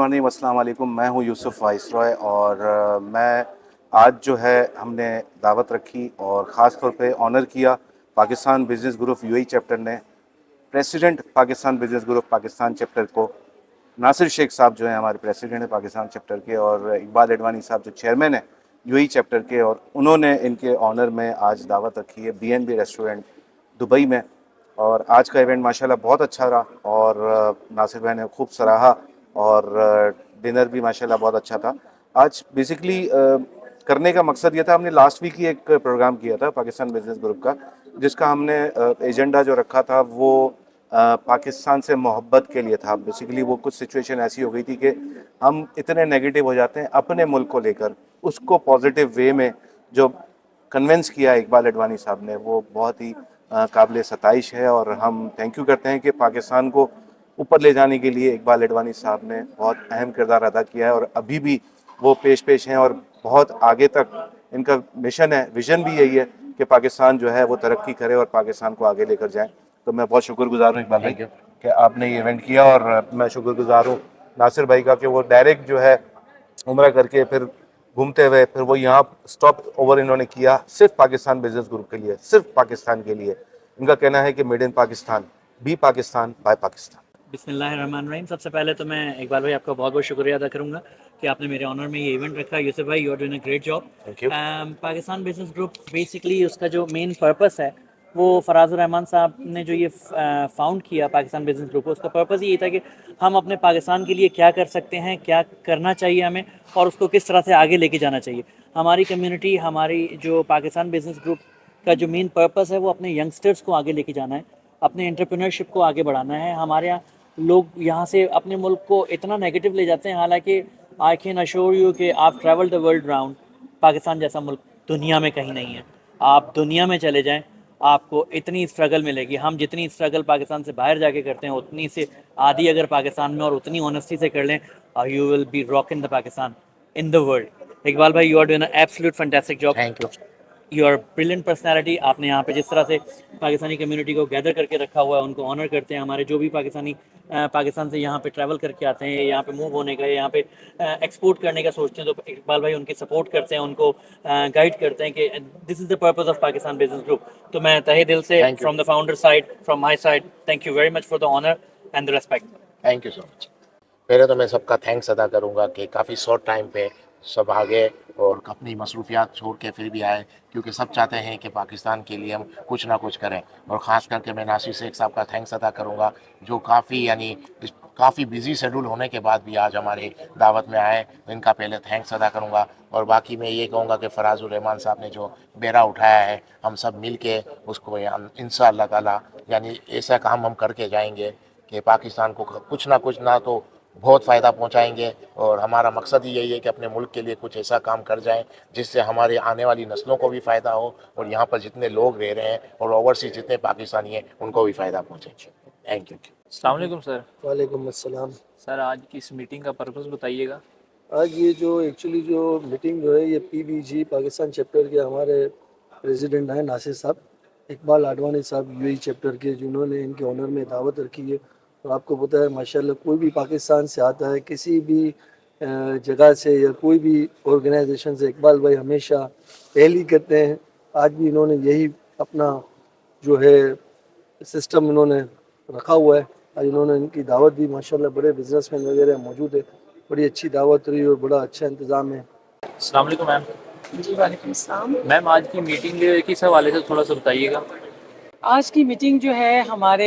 Morning, अस्सलाम वालेकुम। मैं हूं यूसुफ वाइसरॉय और मैं आज जो है हमने दावत रखी और ख़ास तौर पे ऑनर किया Pakistan business group UAE chapter ने president Pakistan business group Pakistan chapter को नासिर शेख साहब जो हैं हमारे प्रेसिडेंट हैं पाकिस्तान चैप्टर के, और इकबाल एडवानी साहब जो चेयरमैन हैं यूएई चैप्टर के, और उन्होंने इनके ऑनर में आज दावत रखी है बीएनबी रेस्टोरेंट दुबई में। और आज का इवेंट माशाल्लाह बहुत अच्छा रहा और नासिर भाई ने खूब सराहा और डिनर भी माशाल्लाह बहुत अच्छा था। आज बेसिकली करने का मकसद ये था, हमने लास्ट वीक ही एक प्रोग्राम किया था पाकिस्तान बिजनेस ग्रुप का, जिसका हमने एजेंडा जो रखा था वो पाकिस्तान से मोहब्बत के लिए था। बेसिकली वो कुछ सिचुएशन ऐसी हो गई थी कि हम इतने नेगेटिव हो जाते हैं अपने मुल्क को लेकर, उसको पॉजिटिव वे में जो कन्विंस किया इकबाल एडवानी साहब ने, वो बहुत ही काबिल सताइश है। और हम थैंक यू करते हैं कि पाकिस्तान को ऊपर ले जाने के लिए इकबाल एडवानी साहब ने बहुत अहम किरदार अदा किया है और अभी भी वो पेश हैं और बहुत आगे तक इनका मिशन है, विजन भी यही है कि पाकिस्तान जो है वो तरक्की करे और पाकिस्तान को आगे लेकर जाए। तो मैं बहुत शुक्रगुजार हूँ इकबाल भाई कि आपने ये इवेंट किया, और मैं शुक्रगुजार हूँ नासिर भाई का कि वो डायरेक्ट जो है उम्रा करके फिर घूमते हुए फिर वो यहाँ स्टॉप ओवर इन्होंने किया सिर्फ पाकिस्तान बिजनेस ग्रुप के लिए, सिर्फ पाकिस्तान के लिए। इनका कहना है कि made in Pakistan, be Pakistan, bye Pakistan. बिस्मिल्लाहिर्रहमानिर्रहीम। सबसे पहले तो मैं इकबाल भाई आपका बहुत बहुत शुक्रिया अदा करूँगा कि आपने मेरे ऑनर में ये इवेंट रखा। यूसुफ भाई, you are doing a great job. Thank you. Pakistan business group basically उसका जो मेन पर्पस है वो फराजुर रहमान साहब ने जो ये फाउंड किया पाकिस्तान बिजनेस ग्रुप, उसका पर्पस ये था कि हम अपने पाकिस्तान के लिए क्या कर सकते हैं, क्या करना चाहिए हमें और उसको किस तरह से आगे लेके जाना चाहिए। हमारी कम्युनिटी, हमारी जो पाकिस्तान बिजनेस ग्रुप का जो मेन पर्पस है वो अपने यंगस्टर्स को आगे लेके जाना है, अपने एंटरप्रेन्योरशिप को आगे बढ़ाना है। हमारे यहाँ लोग यहाँ से अपने मुल्क को इतना नेगेटिव ले जाते हैं, हालांकि आई कैन अश्योर यू कि आप travel the world round, Pakistan जैसा मुल्क दुनिया में कहीं नहीं है। आप दुनिया में चले जाएं, आपको इतनी स्ट्रगल मिलेगी। हम जितनी स्ट्रगल पाकिस्तान से बाहर जाके करते हैं उतनी से आधी अगर पाकिस्तान में और उतनी ऑनेस्टी से कर लें, you will be rock in the Pakistan in the world. Iqbal भाई, you are doing an absolute fantastic job. Thank you. Your brilliant personality. आपने यहाँ पे जिस तरह से पाकिस्तानी कम्युनिटी को गैदर करके रखा हुआ है, उनको ऑनर करते हैं। हमारे जो भी पाकिस्तानी पाकिस्तान से यहाँ पे ट्रैवल करके आते हैं, यहाँ पे मूव होने का, यहाँ पे एक्सपोर्ट करने का सोचते हैं, तो इकबाल भाई उनकी सपोर्ट करते हैं, उनको गाइड करते हैं कि this is the purpose of Pakistan business group. तो मैं तहे दिल से from the founder side, from my side, thank you very much for the honour and the respect. Thank you so much. पहले तो मैं सबका थैंक्स अदा करूंगा कि काफ़ी शॉर्ट टाइम पे सब आ गए और अपनी मसरूफियात छोड़ के फिर भी आए, क्योंकि सब चाहते हैं कि पाकिस्तान के लिए हम कुछ ना कुछ करें। और ख़ास करके मैं नासिर शेख साहब का थैंक्स अदा करूंगा, जो काफ़ी बिजी शेड्यूल होने के बाद भी आज हमारे दावत में आए। इनका पहले थैंक्स अदा करूंगा। और बाकी मैं ये कहूँगा कि फराजुर रहमान साहब ने जो बेड़ा उठाया है, हम सब मिल के उसको इंशाअल्लाह ताला ऐसा काम हम करके जाएंगे कि पाकिस्तान को कुछ ना तो बहुत फ़ायदा पहुंचाएंगे। और हमारा मकसद ही यही है कि अपने मुल्क के लिए कुछ ऐसा काम कर जाएं जिससे हमारे आने वाली नस्लों को भी फ़ायदा हो और यहाँ पर जितने लोग रह रहे हैं और ओवरसीज जितने पाकिस्तानी हैं उनको भी फ़ायदा पहुँचे। Thank you. अस्सलाम वालेकुम सर। वालेकुम अस्सलाम। सर, आज की इस मीटिंग का पर्पस बताइएगा। आज ये जो एक्चुअली जो मीटिंग जो है ये पीबीजी पाकिस्तान चैप्टर के हमारे प्रेसिडेंट हैं नासिर साहब, इकबाल आडवाणी साहब यूएई चैप्टर के, जिन्होंने इनके ऑनर में दावत रखी है। और आपको पता है माशाल्लाह कोई भी पाकिस्तान से आता है, किसी भी जगह से या कोई भी ऑर्गेनाइजेशन से, इकबाल भाई हमेशा पहली करते हैं। आज भी इन्होंने यही अपना जो है सिस्टम इन्होंने रखा हुआ है। आज इन्होंने इनकी दावत दी, माशाल्लाह बड़े बिजनेसमैन वगैरह मौजूद है, बड़ी अच्छी दावत रही और बड़ा अच्छा इंतज़ाम है। अस्सलाम वालेकुम मैम। जी वालेकुम सलाम। मैम, आज की मीटिंग किस हवाले से थोड़ा सा बताइएगा। आज की मीटिंग जो है हमारे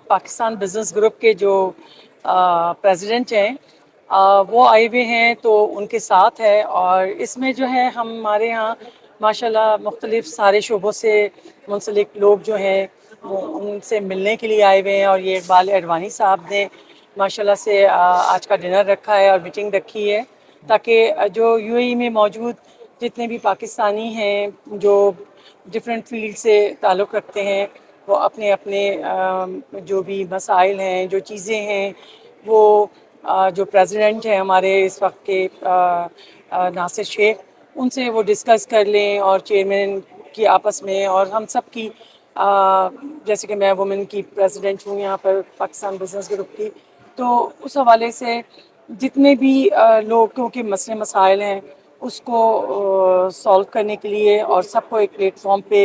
पाकिस्तान बिजनेस ग्रुप के जो प्रेसिडेंट हैं वो आए हुए हैं, तो उनके साथ है। और इसमें जो है हमारे यहाँ माशाल्लाह मुख्तलिफ सारे शोबों से मुंसलिक लोग जो हैं वो उनसे मिलने के लिए आए हुए हैं। और ये इकबाल एडवानी साहब ने माशाल्लाह से आज का डिनर रखा है और मीटिंग रखी है, ताकि जो यूएई में मौजूद जितने भी पाकिस्तानी हैं जो डिफरेंट फील्ड से ताल्लुक़ रखते हैं, वो अपने अपने जो भी मसाइल हैं, जो चीज़ें हैं, वो जो प्रेसिडेंट हैं हमारे इस वक्त के नासिर शेख, उनसे वो डिस्कस कर लें। और चेयरमैन की आपस में और हम सब की जैसे कि मैं वुमेन की प्रेसिडेंट हूँ यहाँ पर पाकिस्तान बिजनेस ग्रुप की, तो उस हवाले से जितने भी लोगों के मसले मसाइल हैं उसको सॉल्व करने के लिए और सबको एक प्लेटफॉर्म पे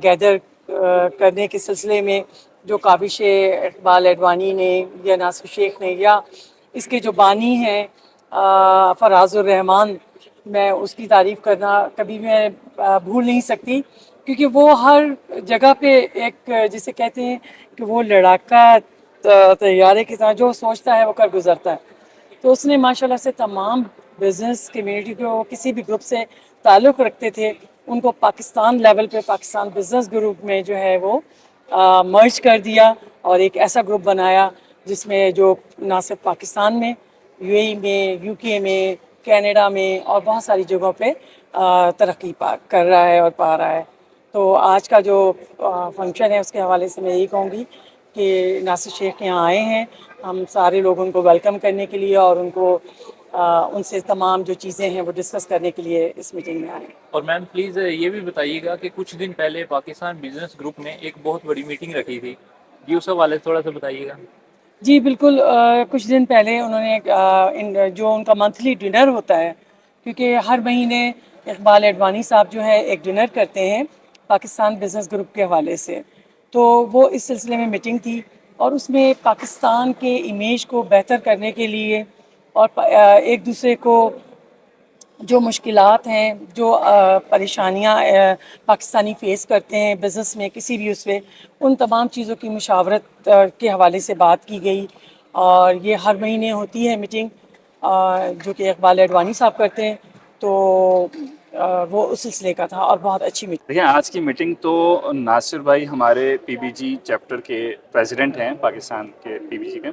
गैदर करने के सिलसिले में जो काबिश इकबाल एडवानी ने या नासिर शेख ने या इसके जो बानी हैं फराजुर रहमान, मैं उसकी तारीफ़ करना कभी मैं भूल नहीं सकती, क्योंकि वो हर जगह पे एक जिसे कहते हैं कि वो लड़ाका तैयारे की तरह जो सोचता है वो कर गुजरता है। तो उसने माशाल्लाह से तमाम बिज़नेस कम्युनिटी को किसी भी ग्रुप से ताल्लुक़ रखते थे उनको पाकिस्तान लेवल पे पाकिस्तान बिज़नेस ग्रुप में जो है वो मर्ज कर दिया और एक ऐसा ग्रुप बनाया जिसमें जो ना सिर्फ पाकिस्तान में, यूएई में, यूके में, कनाडा में और बहुत सारी जगहों पे तरक्की कर रहा है और पा रहा है। तो आज का जो फंक्शन है उसके हवाले से मैं यही कहूँगी कि नासिर शेख यहाँ आए हैं, हम सारे लोग उनको वेलकम करने के लिए और उनको उनसे तमाम जो चीज़ें हैं वो डिस्कस करने के लिए इस मीटिंग में आए। और मैम प्लीज़ ये भी बताइएगा कि कुछ दिन पहले पाकिस्तान बिजनेस ग्रुप ने एक बहुत बड़ी मीटिंग रखी थी, जी उस हवाले से थोड़ा सा बताइएगा। जी बिल्कुल, कुछ दिन पहले उन्होंने जो उनका मंथली डिनर होता है, क्योंकि हर महीने इकबाल एडवानी साहब जो है एक डिनर करते हैं पाकिस्तान बिज़नेस ग्रुप के हवाले से, तो वो इस सिलसिले में मीटिंग थी और उसमें पाकिस्तान के इमेज को बेहतर करने के लिए और एक दूसरे को जो मुश्किलात हैं, जो परेशानियां पाकिस्तानी फ़ेस करते हैं बिज़नेस में किसी भी उसमें, उन तमाम चीज़ों की मुशावरत के हवाले से बात की गई और ये हर महीने होती है मीटिंग जो कि इकबाल एडवानी साहब करते हैं। तो वो उस सिलसिले का था और बहुत अच्छी मीटिंग। देखिए, आज की मीटिंग तो नासिर भाई हमारे पीबीजी चैप्टर के प्रेसिडेंट हैं पाकिस्तान के पीबीजी के,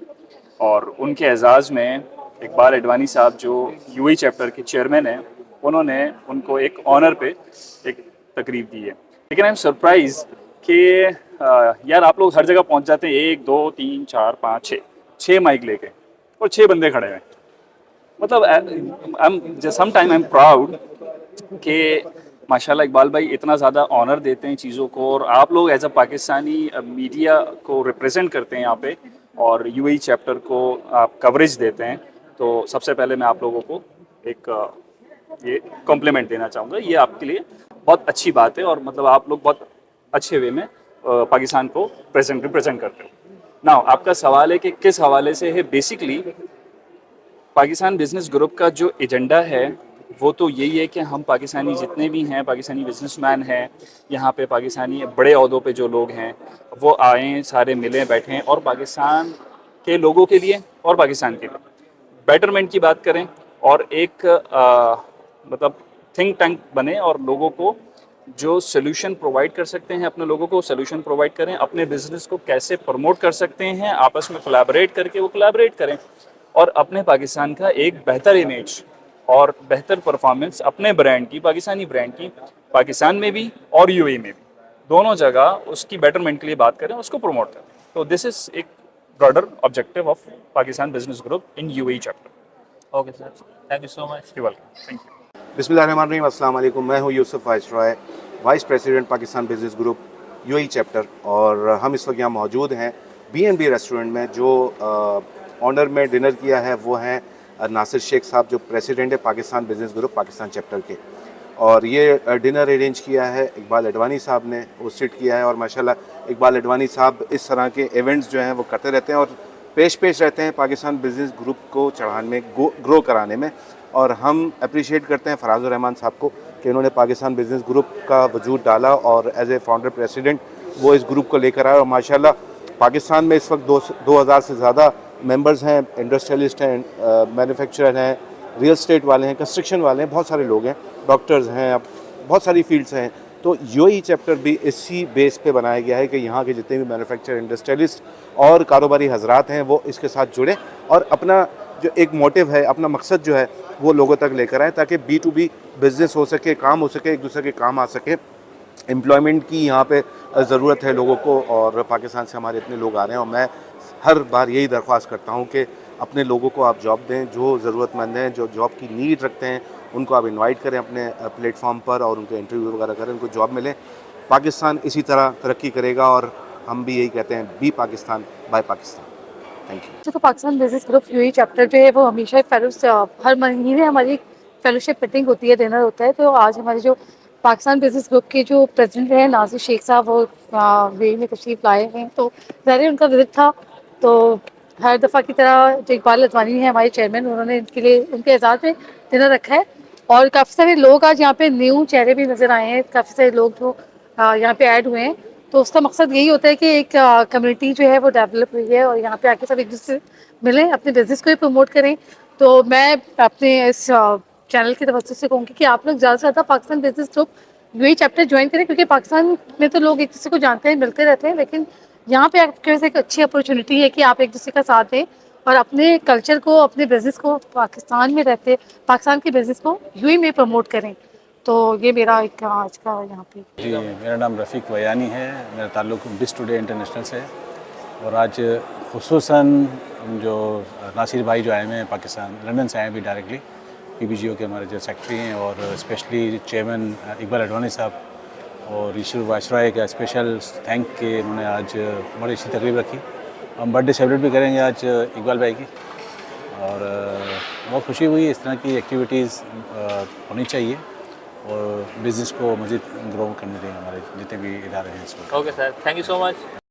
और उनके एजाज़ में इकबाल एडवानी साहब जो यूएई चैप्टर के चेयरमैन हैं, उन्होंने उनको एक ऑनर पे एक तकरीब दी है। लेकिन आई एम सरप्राइज कि यार आप लोग हर जगह पहुंच जाते हैं 1 2 3 4 5 6 माइक लेके और 6 बंदे खड़े हैं। मतलब समटाइम आई एम प्राउड कि माशाल्लाह इकबाल भाई इतना ज़्यादा ऑनर देते हैं चीज़ों को, और आप लोग एज अ पाकिस्तानी मीडिया को रिप्रेजेंट करते हैं यहाँ पे और यूएई चैप्टर को आप कवरेज देते हैं। तो सबसे पहले मैं आप लोगों को एक ये कॉम्प्लीमेंट देना चाहूँगा, ये आपके लिए बहुत अच्छी बात है और मतलब आप लोग बहुत अच्छे वे में पाकिस्तान को रिप्रेजेंट करते हो। ना आपका सवाल है कि किस हवाले से है। बेसिकली पाकिस्तान बिजनेस ग्रुप का जो एजेंडा है वो तो यही है कि हम पाकिस्तानी जितने भी हैं, पाकिस्तानी बिजनेसमैन हैं, यहाँ पे पाकिस्तानी बड़े ओहदों पे जो लोग हैं वो आएँ, सारे मिलें, बैठें और पाकिस्तान के लोगों के लिए और पाकिस्तान के लिए बेटरमेंट की बात करें और एक मतलब थिंक टैंक बने और लोगों को जो सोल्यूशन प्रोवाइड कर सकते हैं, अपने लोगों को सोल्यूशन प्रोवाइड करें, अपने बिजनेस को कैसे प्रमोट कर सकते हैं, आपस में कोलैबोरेट करके वो कोलैबोरेट करें और अपने पाकिस्तान का एक बेहतर इमेज और बेहतर परफॉर्मेंस अपने ब्रांड की, पाकिस्तानी ब्रांड की, पाकिस्तान में भी और यूएई में भी, दोनों जगह उसकी बेटरमेंट के लिए बात करें, उसको प्रमोट करें। तो दिस इज़ एक broader objective of Pakistan business group in UAE chapter. Okay sir, thank you so much. You welcome, thank you. बिस्मिल्लाहिर्रहमानिर्रहीम, अस्सलाम वालेकुम। मैं हूं Yusuf viceroy, vice president Pakistan business group UAE chapter, और हम इस वक्त यहाँ मौजूद हैं B&B रेस्टोरेंट में। जो ऑनर में डिनर किया है वो हैं नासिर शेख साहब, जो प्रेसिडेंट है Pakistan business group Pakistan chapter के, और ये डिनर अरेंज किया है इकबाल एडवानी साहब ने होस्टेड किया है। और माशाल्लाह इकबाल एडवानी साहब इस तरह के इवेंट्स जो हैं वो करते रहते हैं और पेश रहते हैं पाकिस्तान बिजनेस ग्रुप को चढ़ाने में, ग्रो कराने में। और हम अप्रिशिएट करते हैं फराजुर रहमान साहब को कि उन्होंने पाकिस्तान बिजनेस ग्रुप का वजूद डाला और एज ए फाउंडर प्रेसिडेंट वो इस ग्रुप को लेकर आए। और माशाल्लाह पाकिस्तान में इस वक्त 2000 से ज़्यादा मेंबर्स हैं, इंडस्ट्रियलिस्ट हैं, मैन्युफैक्चरर हैं, रियल स्टेट वाले हैं, कंस्ट्रक्शन वाले हैं, बहुत सारे लोग हैं, डॉक्टर्स हैं, अब बहुत सारी फील्ड्स हैं। तो यूएई चैप्टर भी इसी बेस पे बनाया गया है कि यहाँ के जितने भी मैन्युफैक्चरर, इंडस्ट्रियलिस्ट और कारोबारी हजरात हैं वो इसके साथ जुड़े और अपना जो एक मोटिव है, अपना मकसद जो है वो लोगों तक लेकर आए, ताकि B2B बिज़नेस हो सके, काम हो सके, एक दूसरे के काम आ सके। एम्प्लॉयमेंट की यहाँ पे ज़रूरत है लोगों को और पाकिस्तान से हमारे इतने लोग आ रहे हैं और मैं हर बार यही दरख्वास्त करता हूँ कि अपने लोगों को आप जॉब दें, जो ज़रूरतमंद हैं, जो जॉब की नीड रखते हैं, उनको आप इनवाइट करें अपने प्लेटफॉर्म पर और उनको इंटरव्यू वगैरह करें, उनको जॉब मिले। पाकिस्तान इसी तरह तरक्की करेगा और हम भी यही कहते हैं, be Pakistan bye Pakistan. Thank you. तो Pakistan business group UAE chapter जो है वो हमेशा हर महीने हमारी फेलोशिप मीटिंग होती है, डिनर होता है। तो आज हमारे जो पाकिस्तान बिजनेस ग्रुप के जो प्रेसिडेंट हैं नासिर शेख साहब, वो यूएई में तशरीफ़ लाए हैं, तो ज़ाहिर उनका विजिट था। तो हर दफ़ा की तरह जो इकबाल अदवानी है हमारे चेयरमैन, उन्होंने इनके लिए उनके एजाज़ में डिनर रखा है। और काफ़ी सारे लोग आज यहाँ पे न्यू चेहरे भी नज़र आए हैं, काफ़ी सारे लोग जो यहाँ पे ऐड हुए हैं। तो उसका मकसद यही होता है कि एक कम्युनिटी जो है वो डेवलप हुई है और यहाँ पे आके सब एक दूसरे से मिलें, अपने बिजनेस को भी प्रमोट करें। तो मैं अपने इस चैनल की तवज्जो से कहूँगी कि आप लोग ज़्यादा से ज़्यादा Pakistan business group UAE chapter join करें, क्योंकि पाकिस्तान में तो लोग एक दूसरे को जानते हैं, मिलते रहते हैं, लेकिन यहाँ पे आपके पास एक अच्छी अपॉर्चुनिटी है कि आप एक दूसरे का साथ दें और अपने कल्चर को, अपने बिजनेस को पाकिस्तान में रहते पाकिस्तान के बिजनेस को यूएई में प्रमोट करें। तो ये मेरा एक आज का यहाँ पे। जी, मेरा नाम रफ़ीक वयानी है, मेरा ताल्लुक़ बिस टुडे इंटरनेशनल से है। और आज खुसूसन जो नासिर भाई जो आए हुए हैं पाकिस्तान, लंदन से आए हैं भी डायरेक्टली, पीबीजीओ के हमारे जो सेक्रेटरी हैं, और स्पेशली चेयरमैन इकबाल अडवाणी साहब और ईश्वर वाइसरॉय का स्पेशल थैंक के उन्होंने आज बड़ी अच्छी तकरीब रखी। हम बर्थडे सेलिब्रेट भी करेंगे आज इकबाल भाई की, और बहुत खुशी हुई। इस तरह की एक्टिविटीज़ होनी चाहिए और बिज़नेस को मज़ीद ग्रो करने दें हमारे जितने भी इदारे हैं। Okay sir, thank you so much.